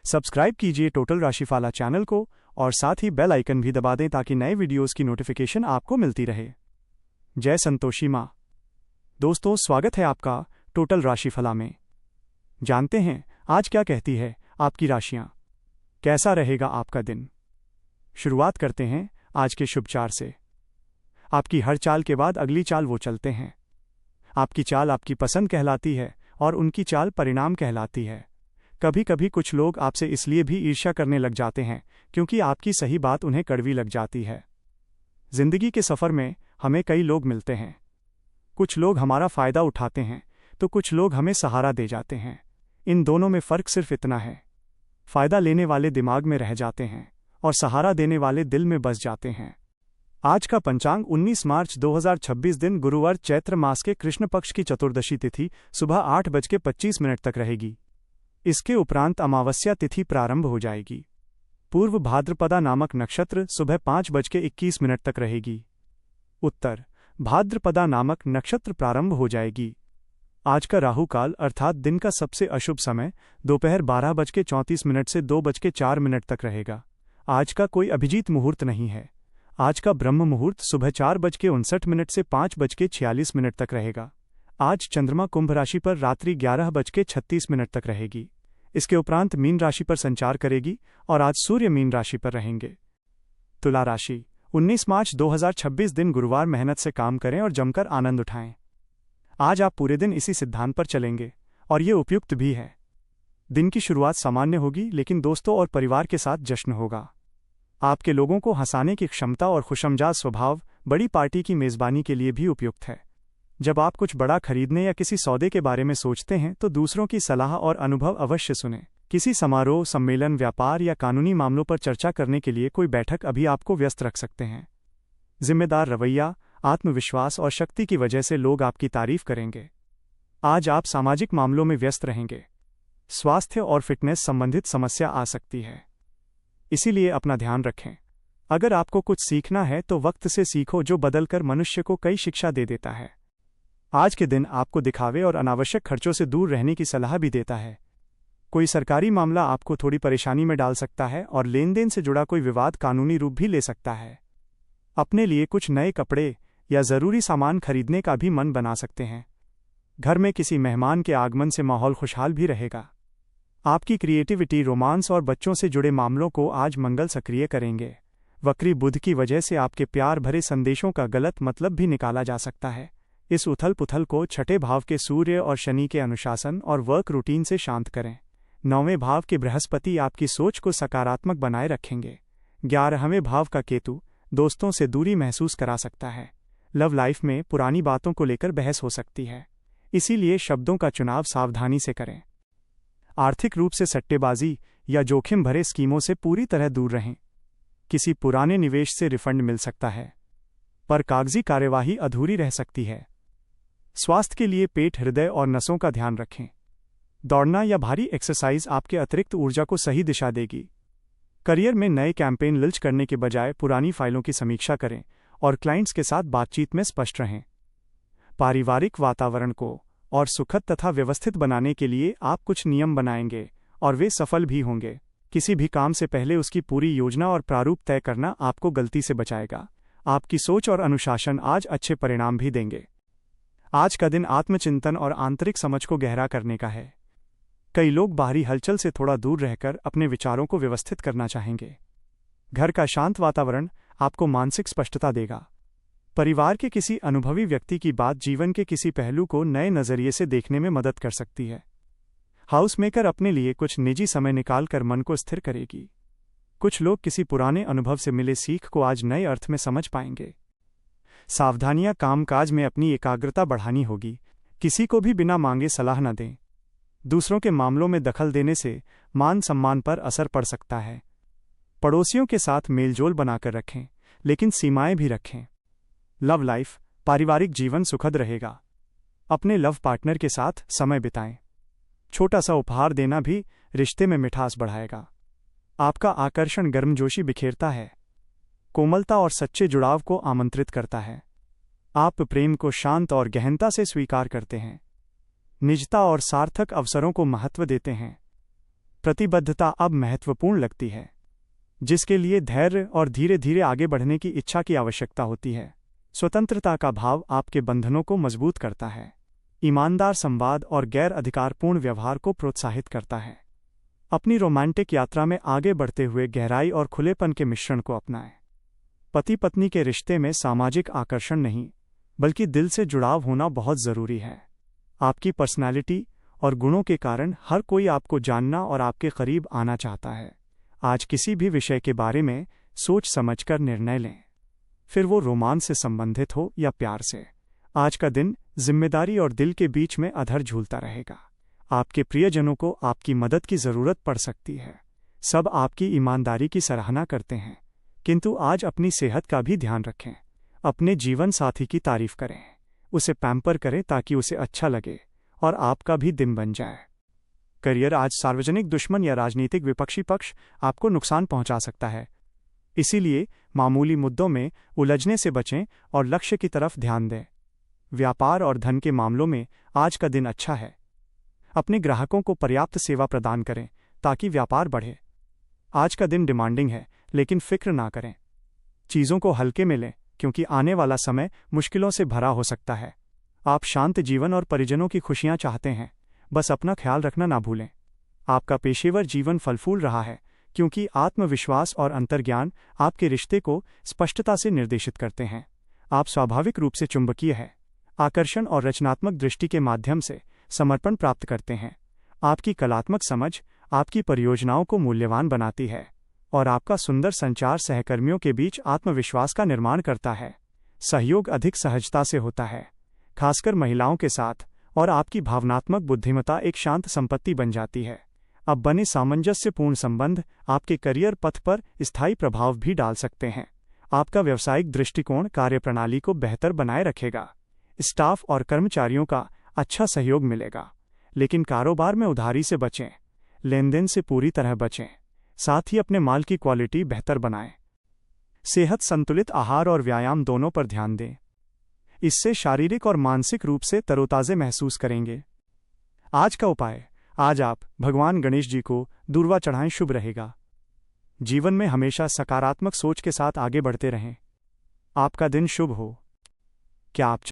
Subscribe कीजिए total राशिफाला channel को और साथ ही बेल आइकन भी दबा दें ताकि नए वीडियोस की नोटिफिकेशन आपको मिलती रहे। जय संतोषी माँ। दोस्तों, स्वागत है आपका टोटल राशिफला में। जानते हैं आज क्या कहती है आपकी राशियां, कैसा रहेगा आपका दिन। शुरुआत करते हैं आज के शुभ चार से। आपकी हर चाल के बाद अगली चाल वो चलते हैं। आपकी चाल आपकी पसंद कहलाती है और उनकी चाल परिणाम कहलाती है। कभी कभी कुछ लोग आपसे इसलिए भी ईर्ष्या करने लग जाते हैं क्योंकि आपकी सही बात उन्हें कड़वी लग जाती है। जिंदगी के सफर में हमें कई लोग मिलते हैं। कुछ लोग हमारा फायदा उठाते हैं तो कुछ लोग हमें सहारा दे जाते हैं। इन दोनों में फर्क सिर्फ इतना है, फायदा लेने वाले दिमाग में रह जाते हैं और सहारा देने वाले दिल में बस जाते हैं। आज का पंचांग 19 मार्च 2026 दिन गुरुवार, चैत्र मास के कृष्ण पक्ष की चतुर्दशी तिथि सुबह 8:25 तक रहेगी। इसके उपरांत अमावस्या तिथि प्रारंभ हो जाएगी। पूर्व भाद्रपदा नामक नक्षत्र सुबह 5:21 तक रहेगी। उत्तर भाद्रपदा नामक नक्षत्र प्रारंभ हो जाएगी। आज का राहु काल अर्थात दिन का सबसे अशुभ समय दोपहर 12:34 से 2:04 तक रहेगा। आज का कोई अभिजीत मुहूर्त नहीं है। आज का ब्रह्म मुहूर्त सुबह 4:59 से 5:46 तक रहेगा। आज चंद्रमा कुंभ राशि पर रात्रि 11:36 तक रहेगी। इसके उपरांत मीन राशि पर संचार करेगी और आज सूर्य मीन राशि पर रहेंगे। तुला राशि 19 मार्च 2026 दिन गुरुवार, मेहनत से काम करें और जमकर आनंद उठाएं। आज आप पूरे दिन इसी सिद्धांत पर चलेंगे और ये उपयुक्त भी है। दिन की शुरुआत सामान्य होगी लेकिन दोस्तों और परिवार के साथ जश्न होगा। आपके लोगों को हंसाने की क्षमता और खुशमिजाज स्वभाव बड़ी पार्टी की मेजबानी के लिए भी उपयुक्त है। जब आप कुछ बड़ा खरीदने या किसी सौदे के बारे में सोचते हैं तो दूसरों की सलाह और अनुभव अवश्य सुनें। किसी समारोह, सम्मेलन, व्यापार या कानूनी मामलों पर चर्चा करने के लिए कोई बैठक अभी आपको व्यस्त रख सकते हैं। जिम्मेदार रवैया, आत्मविश्वास और शक्ति की वजह से लोग आपकी तारीफ करेंगे। आज आप सामाजिक मामलों में व्यस्त रहेंगे। स्वास्थ्य और फिटनेस संबंधित समस्या आ सकती है, इसीलिए अपना ध्यान रखें। अगर आपको कुछ सीखना है तो वक्त से सीखो, जो बदलकर मनुष्य को कई शिक्षा दे देता है। आज के दिन आपको दिखावे और अनावश्यक खर्चों से दूर रहने की सलाह भी देता है। कोई सरकारी मामला आपको थोड़ी परेशानी में डाल सकता है और लेन देन से जुड़ा कोई विवाद कानूनी रूप भी ले सकता है। अपने लिए कुछ नए कपड़े या जरूरी सामान खरीदने का भी मन बना सकते हैं। घर में किसी मेहमान के आगमन से माहौल खुशहाल भी रहेगा। आपकी क्रिएटिविटी, रोमांस और बच्चों से जुड़े मामलों को आज मंगल सक्रिय करेंगे। वक्री बुध की वजह से आपके प्यार भरे संदेशों का गलत मतलब भी निकाला जा सकता है। इस उथल पुथल को छठे भाव के सूर्य और शनि के अनुशासन और वर्क रूटीन से शांत करें। 9वें भाव के बृहस्पति आपकी सोच को सकारात्मक बनाए रखेंगे। 11वें भाव का केतु दोस्तों से दूरी महसूस करा सकता है। लव लाइफ में पुरानी बातों को लेकर बहस हो सकती है, इसीलिए शब्दों का चुनाव सावधानी से करें। आर्थिक रूप से सट्टेबाजी या जोखिम भरे स्कीमों से पूरी तरह दूर रहें। किसी पुराने निवेश से रिफंड मिल सकता है, पर कागजी कार्यवाही अधूरी रह सकती है। स्वास्थ्य के लिए पेट, हृदय और नसों का ध्यान रखें। दौड़ना या भारी एक्सरसाइज आपके अतिरिक्त ऊर्जा को सही दिशा देगी। करियर में नए कैंपेन लॉन्च करने के बजाय पुरानी फाइलों की समीक्षा करें और क्लाइंट्स के साथ बातचीत में स्पष्ट रहें। पारिवारिक वातावरण को और सुखद तथा व्यवस्थित बनाने के लिए आप कुछ नियम बनाएंगे और वे सफल भी होंगे। किसी भी काम से पहले उसकी पूरी योजना और प्रारूप तय करना आपको गलती से बचाएगा। आपकी सोच और अनुशासन आज अच्छे परिणाम भी देंगे। आज का दिन आत्मचिंतन और आंतरिक समझ को गहरा करने का है। कई लोग बाहरी हलचल से थोड़ा दूर रहकर अपने विचारों को व्यवस्थित करना चाहेंगे। घर का शांत वातावरण आपको मानसिक स्पष्टता देगा। परिवार के किसी अनुभवी व्यक्ति की बात जीवन के किसी पहलू को नए नजरिए से देखने में मदद कर सकती है। हाउसमेकर अपने लिए कुछ निजी समय निकालकर मन को स्थिर करेगी। कुछ लोग किसी पुराने अनुभव से मिले सीख को आज नए अर्थ में समझ पाएंगे। सावधानियां, कामकाज में अपनी एकाग्रता बढ़ानी होगी। किसी को भी बिना मांगे सलाह न दें। दूसरों के मामलों में दखल देने से मान सम्मान पर असर पड़ सकता है। पड़ोसियों के साथ मेलजोल बनाकर रखें, लेकिन सीमाएं भी रखें। लव लाइफ, पारिवारिक जीवन सुखद रहेगा। अपने लव पार्टनर के साथ समय बिताएं। छोटा सा उपहार देना भी रिश्ते में मिठास बढ़ाएगा। आपका आकर्षण गर्मजोशी बिखेरता है, कोमलता और सच्चे जुड़ाव को आमंत्रित करता है। आप प्रेम को शांत और गहनता से स्वीकार करते हैं, निजता और सार्थक अवसरों को महत्व देते हैं। प्रतिबद्धता अब महत्वपूर्ण लगती है, जिसके लिए धैर्य और धीरे धीरे आगे बढ़ने की इच्छा की आवश्यकता होती है। स्वतंत्रता का भाव आपके बंधनों को मजबूत करता है, ईमानदार संवाद और गैर अधिकारपूर्ण व्यवहार को प्रोत्साहित करता है। अपनी रोमांटिक यात्रा में आगे बढ़ते हुए गहराई और खुलेपन के मिश्रण को अपनाएं। पति पत्नी के रिश्ते में सामाजिक आकर्षण नहीं, बल्कि दिल से जुड़ाव होना बहुत जरूरी है। आपकी पर्सनैलिटी और गुणों के कारण हर कोई आपको जानना और आपके करीब आना चाहता है। आज किसी भी विषय के बारे में सोच समझकर निर्णय लें, फिर वो रोमांस से संबंधित हो या प्यार से। आज का दिन जिम्मेदारी और दिल के बीच में अधर झूलता रहेगा। आपके प्रियजनों को आपकी मदद की जरूरत पड़ सकती है। सब आपकी ईमानदारी की सराहना करते हैं, किंतु आज अपनी सेहत का भी ध्यान रखें। अपने जीवन साथी की तारीफ करें, उसे पैम्पर करें ताकि उसे अच्छा लगे और आपका भी दिन बन जाए। करियर, आज सार्वजनिक दुश्मन या राजनीतिक विपक्षी पक्ष आपको नुकसान पहुंचा सकता है, इसीलिए मामूली मुद्दों में उलझने से बचें और लक्ष्य की तरफ ध्यान दें। व्यापार और धन के मामलों में आज का दिन अच्छा है। अपने ग्राहकों को पर्याप्त सेवा प्रदान करें ताकि व्यापार बढ़े। आज का दिन डिमांडिंग है, लेकिन फिक्र ना करें। चीज़ों को हल्के में लें, क्योंकि आने वाला समय मुश्किलों से भरा हो सकता है। आप शांत जीवन और परिजनों की खुशियां चाहते हैं, बस अपना ख्याल रखना ना भूलें। आपका पेशेवर जीवन फलफूल रहा है, क्योंकि आत्मविश्वास और अंतर्ज्ञान आपके रिश्ते को स्पष्टता से निर्देशित करते हैं। आप स्वाभाविक रूप से चुंबकीय हैं, आकर्षण और रचनात्मक दृष्टि के माध्यम से समर्पण प्राप्त करते हैं। आपकी कलात्मक समझ आपकी परियोजनाओं को मूल्यवान बनाती है और आपका सुंदर संचार सहकर्मियों के बीच आत्मविश्वास का निर्माण करता है। सहयोग अधिक सहजता से होता है, खासकर महिलाओं के साथ, और आपकी भावनात्मक बुद्धिमत्ता एक शांत संपत्ति बन जाती है। अब बने सामंजस्यपूर्ण संबंध आपके करियर पथ पर स्थायी प्रभाव भी डाल सकते हैं। आपका व्यावसायिक दृष्टिकोण कार्यप्रणाली को बेहतर बनाए रखेगा। स्टाफ और कर्मचारियों का अच्छा सहयोग मिलेगा, लेकिन कारोबार में उधारी से बचें, लेनदेन से पूरी तरह बचें। साथ ही अपने माल की क्वालिटी बेहतर बनाएं। सेहत, संतुलित आहार और व्यायाम दोनों पर ध्यान दें। इससे शारीरिक और मानसिक रूप से तरोताजे महसूस करेंगे। आज का उपाय, आज आप भगवान गणेश जी को दूर्वा चढ़ाएं, शुभ रहेगा। जीवन में हमेशा सकारात्मक सोच के साथ आगे बढ़ते रहें। आपका दिन शुभ हो। क्या आप